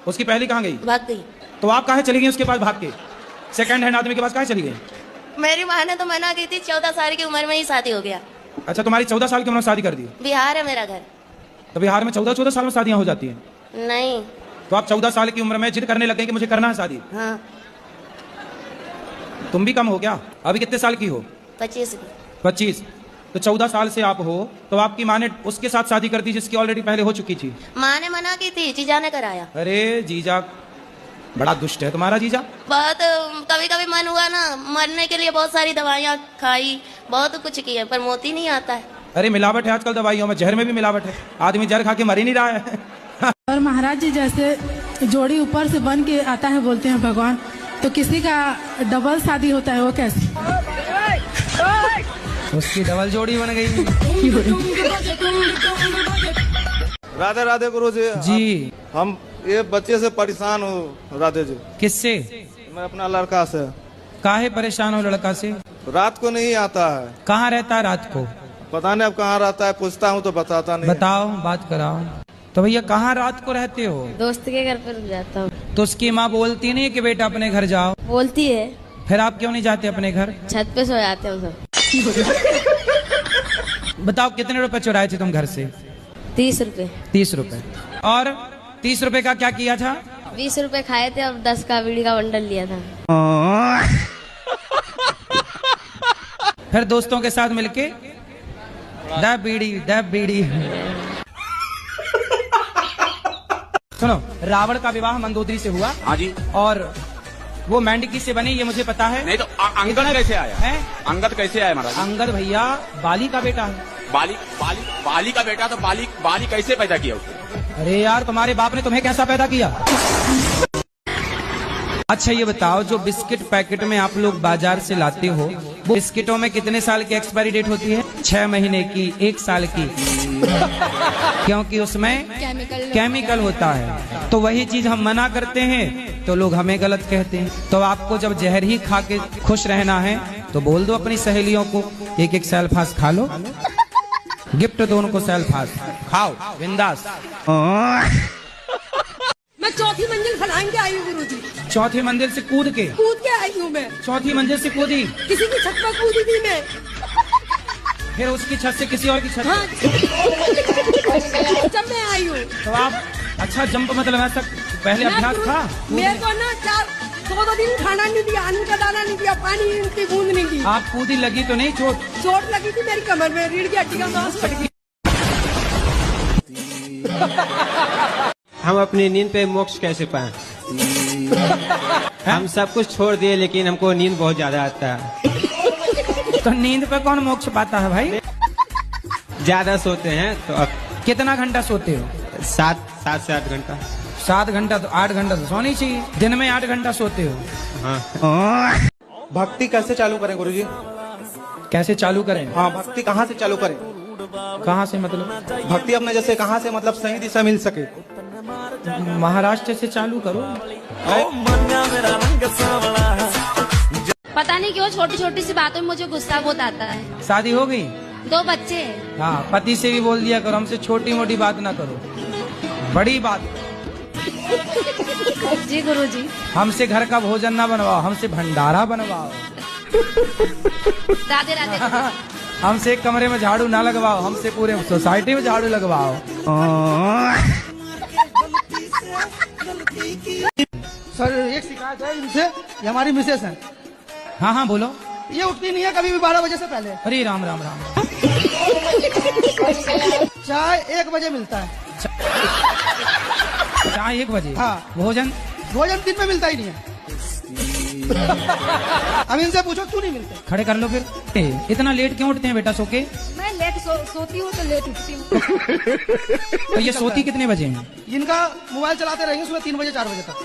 उसकी पहली कहाँ गई? भाग गई। तो आप कहाँ चली गई उसके पास भाग के? सेकंड हैंड आदमी के पास कहाँ चली गई? मेरी माँ ने तो मना की थी, 14 साल की उम्र में ही शादी हो गया। अच्छा, तुम्हारी 14 साल की उम्र में शादी कर दी? बिहार है मेरा घर। तो बिहार में 14 साल में शादियां हो जाती हैं? नहीं। तो आप 14 साल की उम्र में जिद करने लग गए कि मुझे करना है शादी? हाँ। तुम भी कम हो क्या? अभी कितने साल की हो? 25। 25। तो 14 साल से आप हो, तो आपकी माँ ने उसके साथ शादी कर दी जिसकी ऑलरेडी पहले हो चुकी थी? माँ ने मना की थी, जीजा ने कराया। अरे जीजा बड़ा दुष्ट है तुम्हारा जीजा। बहुत कभी कभी मन हुआ ना, मरने के लिए बहुत सारी दवाइयाँ खाई, बहुत कुछ किया, पर मोती नहीं आता है। अरे मिलावट है आजकल दवाइयों में, जहर में भी मिलावट है। आदमी जहर खा के मर ही नहीं रहा है। और महाराज जी जैसे जोड़ी ऊपर से बन के आता है बोलते हैं भगवान, तो किसी का डबल शादी होता है वो कैसे? उसकी डबल जोड़ी बन गई। राधे राधे गुरु जी। हम ये बच्चे से परेशान हूँ राधे जी। किससे? मैं अपना लड़का से। काहे परेशान हो लड़का से? रात को नहीं आता है। कहाँ रहता है रात को? पता नहीं अब कहाँ रहता है, पूछता हूँ तो बताता नहीं। बताओ, बात कराओ। तो भैया कहाँ रात को रहते हो? दोस्त के घर पर जाता हूँ। तो उसकी माँ बोलती नहीं कि बेटा अपने घर जाओ? बोलती है। फिर आप क्यों नहीं जाते अपने घर? छत पे सो जाते हैं सब। बताओ कितने रुपए चुराए थे तुम घर से? 30 रुपए। 30 रुपए। और 30 रुपए का क्या किया था? 20 रुपए खाए थे और 10 का बीड़ी का बंडल लिया था। फिर दोस्तों के साथ मिलके दब बीड़ी। सुनो, रावण का विवाह मंदोदरी से हुआ। हाँ जी। और वो मेंढकी से बनी, ये मुझे पता है। नहीं तो अंगद कैसे आया है? अंगद कैसे आया महाराज? अंगद भैया बाली का बेटा है। बाली का बेटा, तो बाली कैसे पैदा किया उसको? अरे यार, तुम्हारे बाप ने तुम्हें कैसा पैदा किया? अच्छा ये बताओ, जो बिस्किट पैकेट में आप लोग बाजार से लाते हो, वो बिस्किटों में कितने साल की एक्सपायरी डेट होती है? 6 महीने की, 1 साल की। क्योंकि उसमें केमिकल होता है। तो वही चीज हम मना करते हैं तो लोग हमें गलत कहते हैं। तो आपको जब जहर ही खा के खुश रहना है तो बोल दो अपनी सहेलियों को, एक सेल्फास खा लो, गिफ्ट दो उनको सेल्फास, खाओ बिंदास। मैं चौथी मंजिल फलांग के आई हूँ गुरुजी। चौथी मंजिल से कूद के आई हूँ मैं। चौथी मंजिल से कूदी? किसी की छत पर कूदी थी मैं। फिर उसकी छत से किसी और की छत? हाँ। जब मैं आई हूँ। तो आप अच्छा जंप मतलब ऐसा पहले अभ्यास था? मेरे को ना 14 दिन खाना नहीं दिया, अन्न का दाना नहीं दिया, पानी की बूंद नहीं दी। आप कूदी, लगी तो नहीं चोट? चोट लगी थी मेरी कमर में, रीढ़ की हड्डी का मांस फट गया। हम अपनी नींद पे मोक्ष कैसे पाएं? हम सब कुछ छोड़ दिए लेकिन हमको नींद बहुत ज्यादा आता है। तो नींद पे कौन मोक्ष पाता है भाई? ज्यादा सोते हैं तो अब कितना घंटा सोते हो? 7 से 8 घंटा। 7 घंटा? तो 8 घंटा तो सोनी चाहिए। दिन में 8 घंटा सोते हो? हाँ। भक्ति कैसे चालू करें गुरुजी? कैसे चालू करें? हाँ, भक्ति कहाँ से चालू करें? कहाँ से मतलब? भक्ति अपने जैसे कहाँ से मतलब सही दिशा मिल सके? महाराष्ट्र से चालू करो। पता नहीं क्यों छोटी छोटी सी बातों में मुझे गुस्सा बहुत आता है। शादी हो गई? 2 बच्चे हैं। हाँ, पति से भी बोल दिया करो हमसे छोटी मोटी बात ना करो, बड़ी बात। जी गुरुजी। हमसे घर का भोजन ना बनवाओ, हमसे भंडारा बनवाओ। राधे राधे। हमसे एक कमरे में झाड़ू ना लगवाओ, हमसे पूरे सोसाइटी में झाड़ू लगवाओ। सर एक शिकायत है इनसे, ये हमारी मिसेस है। हाँ हाँ बोलो। ये उठती नहीं है कभी भी 12 बजे से पहले। अरे राम राम राम। चाय 1 बजे मिलता है। चाय 1 बजे? हाँ। भोजन दिन में मिलता ही नहीं है। अब इनसे पूछो क्यों नहीं मिलते। खड़े कर लो फिर। इतना लेट क्यों उठते हैं बेटा सो के? मैं लेट सोती हूँ तो लेट उठती हूँ। तो ये सोती कितने बजे हैं? इनका मोबाइल चलाते रहेंगे सुबह 3 बजे 4 बजे तक।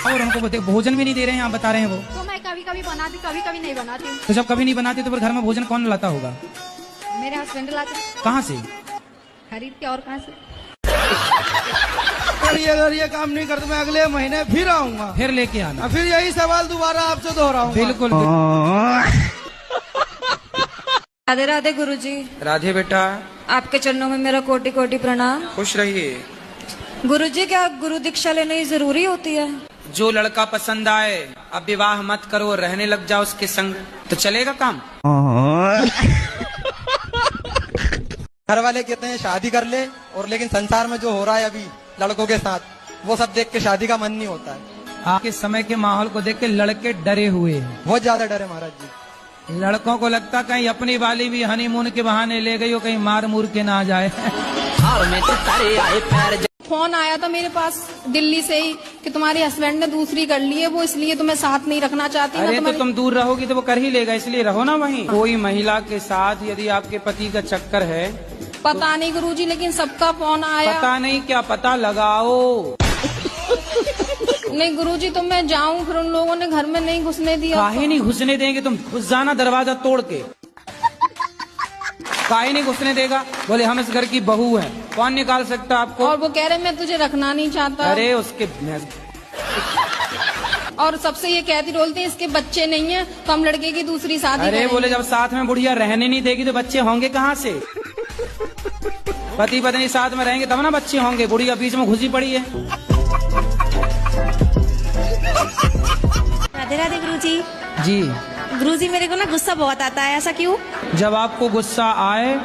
और हमको भोजन भी नहीं दे रहे हैं, आप बता रहे हैं वो। तो मैं कभी कभी बनाती, कभी कभी नहीं बनाती हूँ। तो जब कभी नहीं बनाते तो फिर घर में भोजन कौन लाता होगा? मेरे हस्बैंड लाते। कहाँ से? खरीद के। और कहाँ से? अगर ये काम नहीं करते मैं अगले महीने फिर आऊंगा, फिर लेके आना। फिर यही सवाल दोबारा आपसे दोहराऊंगा। बिल्कुल। राधे राधे गुरुजी। राधे बेटा। आपके चरणों में मेरा कोटि कोटि प्रणाम। खुश रहिए। गुरुजी, क्या गुरु दीक्षा लेनी जरूरी होती है? जो लड़का पसंद आए अब विवाह मत करो, रहने लग जाओ उसके संग, तो चलेगा काम। घर वाले कहते हैं शादी कर ले, और लेकिन संसार में जो हो रहा है अभी लड़कों के साथ, वो सब देख के शादी का मन नहीं होता है। आपके समय के माहौल को देख के लड़के डरे हुए हैं, बहुत ज्यादा डरे महाराज जी। लड़कों को लगता कहीं अपनी वाली भी हनीमून के बहाने ले गई हो, कहीं मार मूर के ना जाए। फोन आया था मेरे पास दिल्ली से ही कि तुम्हारे हस्बैंड ने दूसरी कर ली है, वो इसलिए तुम्हें साथ नहीं रखना चाहती। अरे तो तुम दूर रहोगी तो वो कर ही लेगा, इसलिए रहो ना वहीं। कोई महिला के साथ यदि आपके पति का चक्कर है, पता नहीं गुरुजी, लेकिन सबका फोन आया। पता नहीं क्या, पता लगाओ। नहीं गुरुजी, तो मैं जाऊं, फिर उन लोगों ने घर में नहीं घुसने दिया। काहे नहीं घुसने देंगे, तुम घुस जाना दरवाजा तोड़ के। काहे नहीं घुसने देगा? बोले हम इस घर की बहू हैं, कौन निकाल सकता आपको? और वो कह रहे मैं तुझे रखना नहीं चाहता। अरे उसके और सबसे ये कहती बोलते हैं इसके बच्चे नहीं है, तो हम लड़के की दूसरी शादी अरे करेंगे। बोले जब साथ में बुढ़िया रहने नहीं देगी तो बच्चे होंगे कहाँ से? पति पत्नी साथ में रहेंगे तब ना बच्चे होंगे, बुढ़िया बीच में घुसी पड़ी है। राधे राधे गुरुजी। जी गुरुजी, मेरे को ना गुस्सा बहुत आता है, ऐसा क्यों? जब आपको गुस्सा आए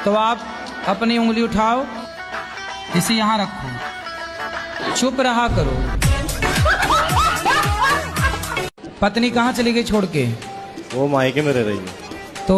तो आप अपनी उंगली उठाओ, इसे यहाँ रखो, चुप रहा करो। पत्नी कहाँ चली गई छोड़ के? वो मायके में रह रही है। तो